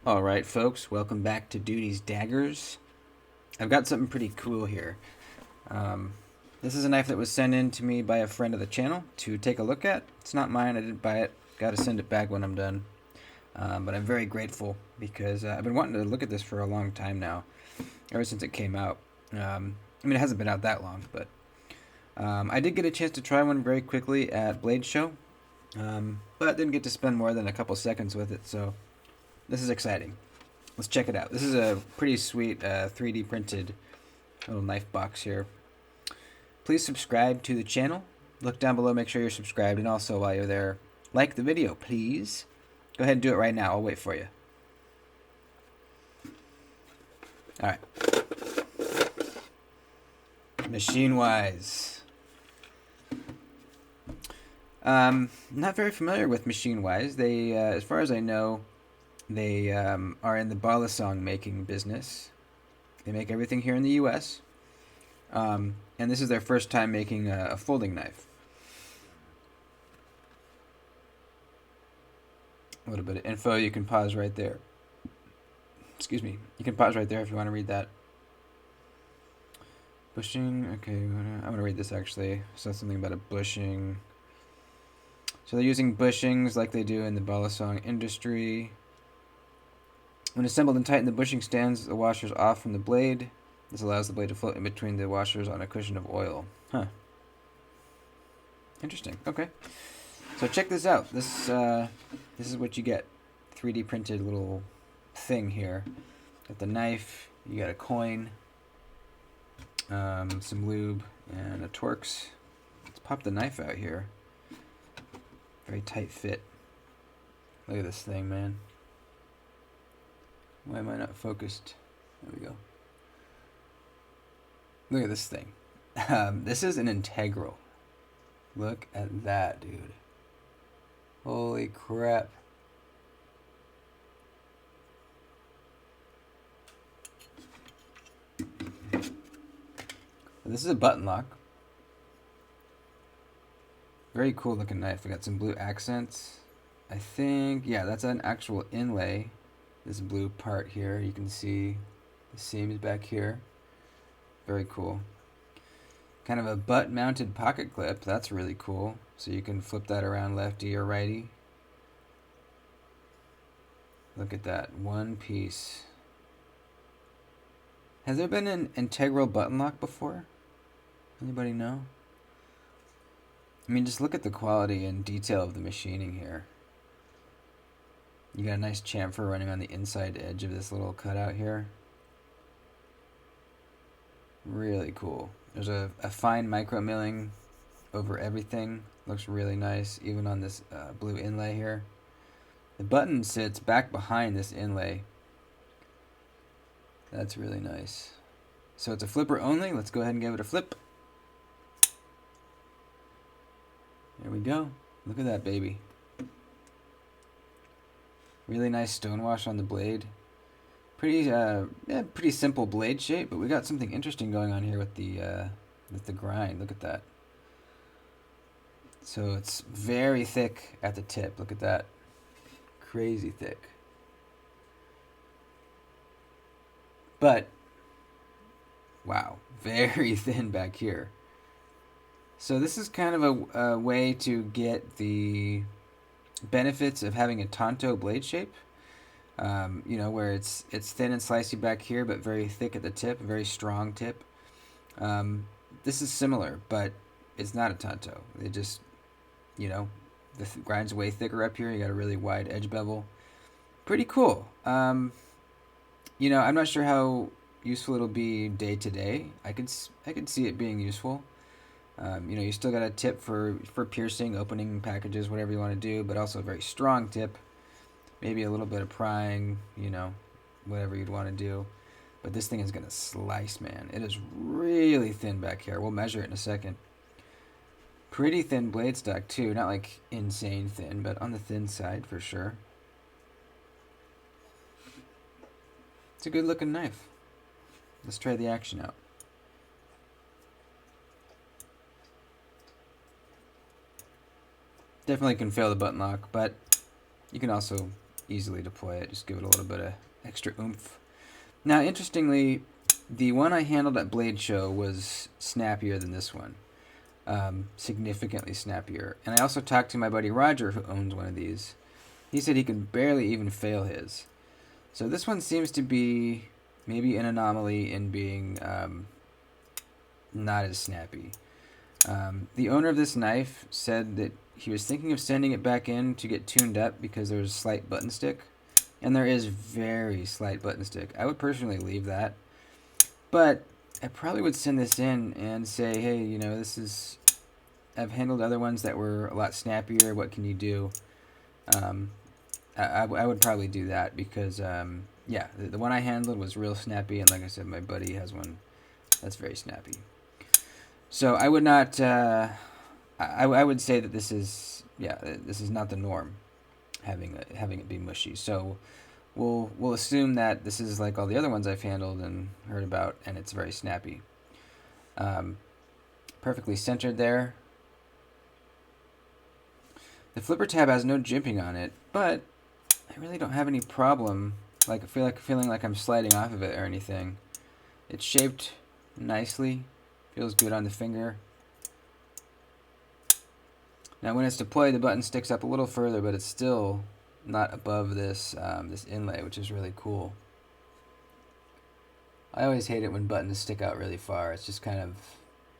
Alright folks, welcome back to Duty's Daggers. I've got something pretty cool here. This is a knife that was sent in to me by a friend of the channel to take a look at. It's not mine, I didn't buy it. Gotta send it back when I'm done. But I'm very grateful because I've been wanting to look at this for a long time now, ever since it came out. I mean, it hasn't been out that long, but I did get a chance to try one very quickly at Blade Show, but didn't get to spend more than a couple seconds with it, so this is exciting. Let's check it out. This is a pretty sweet 3D printed little knife box here. Please subscribe to the channel. Look down below, make sure you're subscribed, and also while you're there, like the video, please. Go ahead and do it right now. I'll wait for you. Alright. MachineWise. Not very familiar with MachineWise. They, as far as I know, they are in the balisong making business. They make everything here in the U.S. And this is their first time making a folding knife. A little bit of info. You can pause right there. Excuse me. You can pause right there if you want to read that. Bushing. Okay, I'm going to read this actually. So something about a bushing. So they're using bushings like they do in the balisong industry. When assembled and tightened, the bushing stands the washers off from the blade. This allows the blade to float in between the washers on a cushion of oil. Huh. Interesting. Okay. So check this out. This is what you get. 3D printed little thing here. Got the knife. You got a coin. Some lube and a Torx. Let's pop the knife out here. Very tight fit. Look at this thing, man. Why am I not focused? There we go. Look at this thing. This is an integral. Look at that, dude. Holy crap. This is a button lock. Very cool looking knife. We got some blue accents. I think, yeah, that's an actual inlay. This blue part here, you can see the seams back here. Very cool. Kind of a butt mounted pocket clip. That's really cool. So you can flip that around lefty or righty. Look at that. One piece. Has there been an integral button lock before? Anybody know? I mean, just look at the quality and detail of the machining here. You got a nice chamfer running on the inside edge of this little cutout here. Really cool. There's a fine micro milling over everything. Looks really nice, even on this blue inlay here. The button sits back behind this inlay. That's really nice. So it's a flipper only. Let's go ahead and give it a flip. There we go. Look at that baby. Really nice stonewash on the blade. Pretty simple blade shape, but we got something interesting going on here with the grind. Look at that. So it's very thick at the tip. Look at that. Crazy thick. But wow, very thin back here. So this is kind of a way to get the benefits of having a tanto blade shape. You know, where it's thin and slicey back here, but very thick at the tip, very strong tip. This is similar, but it's not a tanto. It just, you know, the grind's way thicker up here. You got a really wide edge bevel. Pretty cool. You know, I'm not sure how useful it'll be day to day. I could see it being useful. You know, you still got a tip for piercing, opening packages, whatever you want to do, but also a very strong tip. Maybe a little bit of prying, you know, whatever you'd want to do. But this thing is going to slice, man. It is really thin back here. We'll measure it in a second. Pretty thin blade stock, too. Not like insane thin, but on the thin side for sure. It's a good looking knife. Let's try the action out. Definitely can fail the button lock, but you can also easily deploy it. Just give it a little bit of extra oomph. Now, interestingly, the one I handled at Blade Show was snappier than this one. Significantly snappier. And I also talked to my buddy Roger, who owns one of these. He said he could barely even fail his. So this one seems to be maybe an anomaly in being not as snappy. The owner of this knife said that he was thinking of sending it back in to get tuned up because there's a slight button stick. And there is very slight button stick. I would personally leave that. But I probably would send this in and say, hey, you know, this is... I've handled other ones that were a lot snappier. What can you do? I would probably do that because, yeah, the one I handled was real snappy. And like I said, my buddy has one that's very snappy. So I would not... I would say that this is not the norm, having it be mushy. So we'll assume that this is like all the other ones I've handled and heard about, and it's very snappy. Perfectly centered there. The flipper tab has no jimping on it, but I really don't have any problem. Like feeling like I'm sliding off of it or anything. It's shaped nicely, feels good on the finger. Now when it's deployed, the button sticks up a little further, but it's still not above this this inlay, which is really cool. I always hate it when buttons stick out really far. It's just kind of,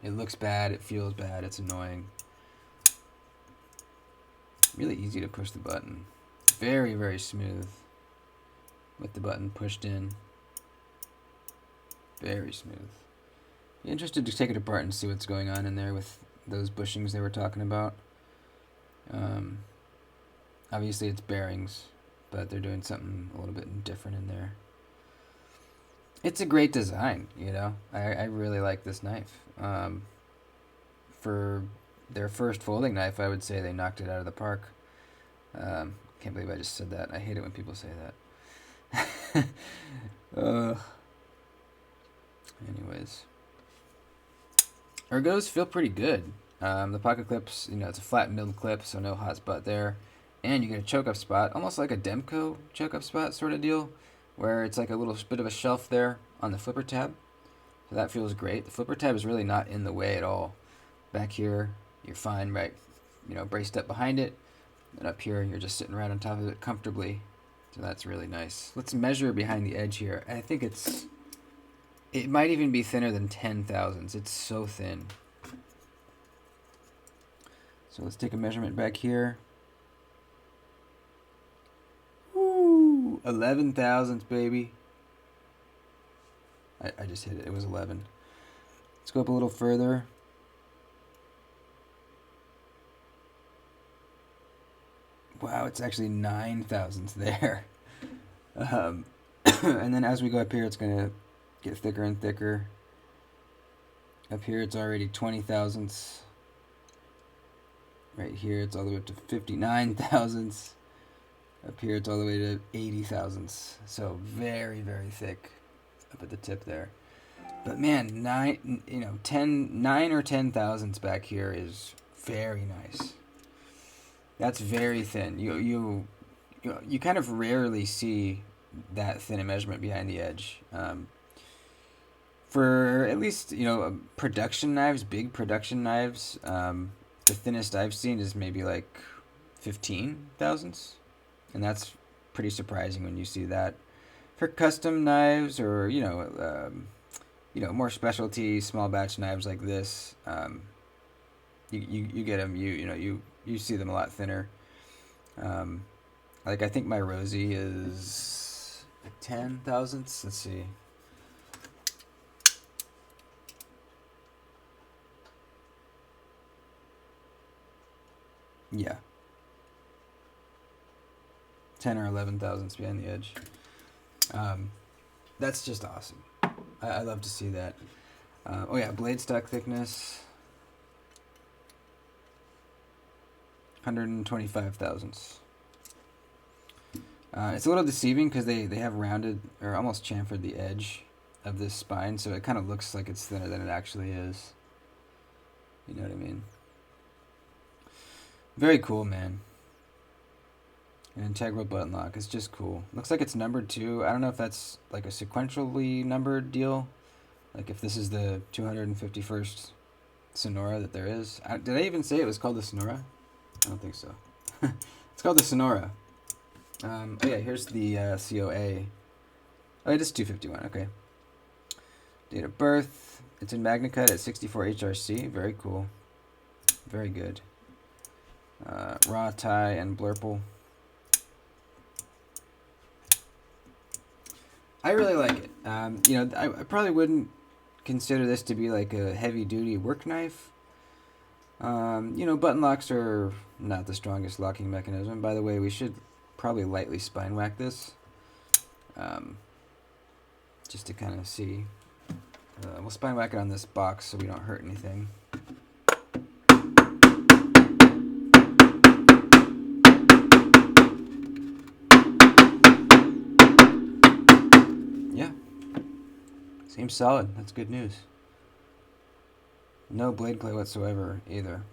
it looks bad, it feels bad, it's annoying. Really easy to push the button. Very, very smooth with the button pushed in. Very smooth. Be interested to take it apart and see what's going on in there with those bushings they were talking about. Obviously it's bearings, but they're doing something a little bit different in there. It's a great design, you know. I really like this knife. For their first folding knife, I would say they knocked it out of the park. Can't believe I just said that. I hate it when people say that. Anyways. Ergos feel pretty good. The pocket clips, you know, it's a flat milled clip, so no hot spot there. And you get a choke-up spot, almost like a Demco choke-up spot sort of deal, where it's like a little bit of a shelf there on the flipper tab. So that feels great. The flipper tab is really not in the way at all. Back here, you're fine, right? You know, braced up behind it. And up here, you're just sitting right on top of it comfortably. So that's really nice. Let's measure behind the edge here. I think it might even be thinner than 10 thousandths. It's so thin. So let's take a measurement back here. Woo! 11 thousandths, baby. I just hit it. It was 11. Let's go up a little further. Wow, it's actually 9 thousandths there. And then as we go up here, it's going to get thicker and thicker. Up here, it's already 20 thousandths. Right here, it's all the way up to 59 thousandths. Up here, it's all the way to 80 thousandths. So very, very thick up at the tip there. But man, 9 or 10 thousandths back here is very nice. That's very thin. You kind of rarely see that thin a measurement behind the edge. For at least, you know, production knives, big production knives, the thinnest I've seen is maybe like 15 thousandths, and that's pretty surprising when you see that. For custom knives or more specialty small batch knives like this, you get them. You see them a lot thinner. Like I think my Rosie is 10 thousandths. Let's see. Yeah. 10 or 11 thousandths behind the edge. That's just awesome. I love to see that. Oh yeah, blade stock thickness. 125 thousandths. It's a little deceiving because they have rounded or almost chamfered the edge of this spine, so it kind of looks like it's thinner than it actually is. You know what I mean? Very cool, man. An integral button lock. It's just cool. Looks like it's numbered too. I don't know if that's like a sequentially numbered deal. Like if this is the 251st Sonora that there is. Did I even say it was called the Sonora? I don't think so. It's called the Sonora. Oh yeah, here's the COA. Oh, it is 251. Okay. Date of birth. It's in MagnaCut at 64 HRC. Very cool. Very good. Raw tie and blurple. I really like it. I probably wouldn't consider this to be like a heavy-duty work knife. Button locks are not the strongest locking mechanism. By the way, we should probably lightly spine whack this, just to kind of see. We'll spine whack it on this box so we don't hurt anything. Yeah, seems solid. That's good news. No blade play whatsoever either,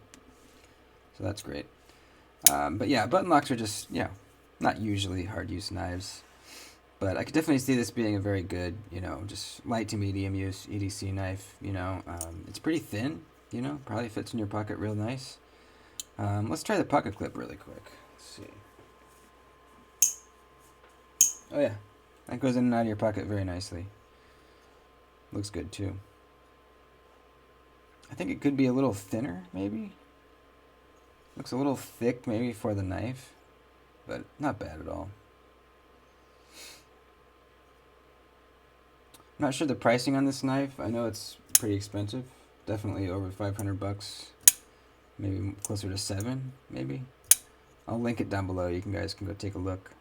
so that's great. But yeah, button locks are just, not usually hard use knives. But I could definitely see this being a very good, just light to medium use EDC knife. It's pretty thin, probably fits in your pocket real nice. Let's try the pocket clip really quick. Let's see. Oh yeah, that goes in and out of your pocket very nicely. Looks good too. I think it could be a little thinner, maybe. Looks a little thick, maybe, for the knife, but not bad at all. I'm not sure the pricing on this knife. I know it's pretty expensive. Definitely over 500 bucks. Maybe closer to 7, maybe. I'll link it down below. You guys can go take a look.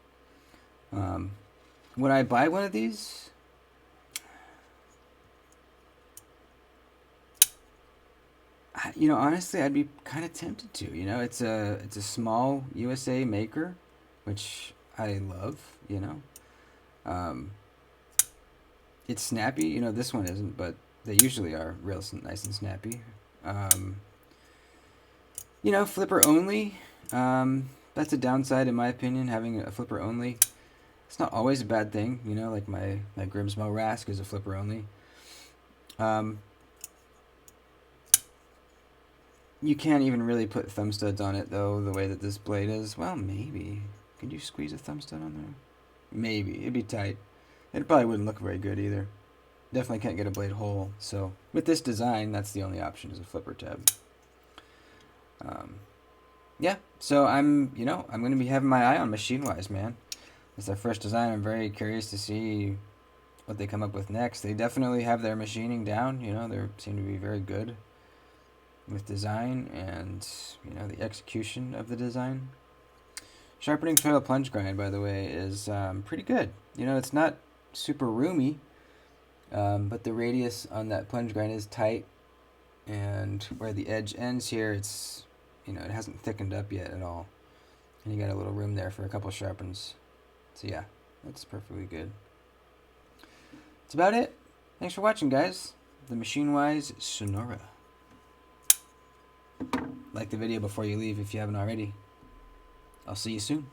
Would I buy one of these? Honestly, I'd be kind of tempted to. It's a small USA maker, which I love. It's snappy. This one isn't, but they usually are real nice and snappy. Flipper only. That's a downside in my opinion, having a flipper only. It's not always a bad thing. Like my Grimsmo Rask is a flipper only. You can't even really put thumb studs on it, though, the way that this blade is. Well, maybe. Could you squeeze a thumb stud on there? Maybe. It'd be tight. It probably wouldn't look very good either. Definitely can't get a blade hole. So, with this design, that's the only option, is a flipper tab. Yeah, so I'm going to be having my eye on MachineWise, man. It's their first design. I'm very curious to see what they come up with next. They definitely have their machining down. They seem to be very good with design and the execution of the design. Sharpening foil plunge grind, by the way, is pretty good. It's not super roomy, but the radius on that plunge grind is tight, and where the edge ends here, it's it hasn't thickened up yet at all, and you got a little room there for a couple sharpens. So yeah, that's perfectly good. That's about it. Thanks for watching, guys. The MachineWise Sonora. Like the video before you leave if you haven't already. I'll see you soon.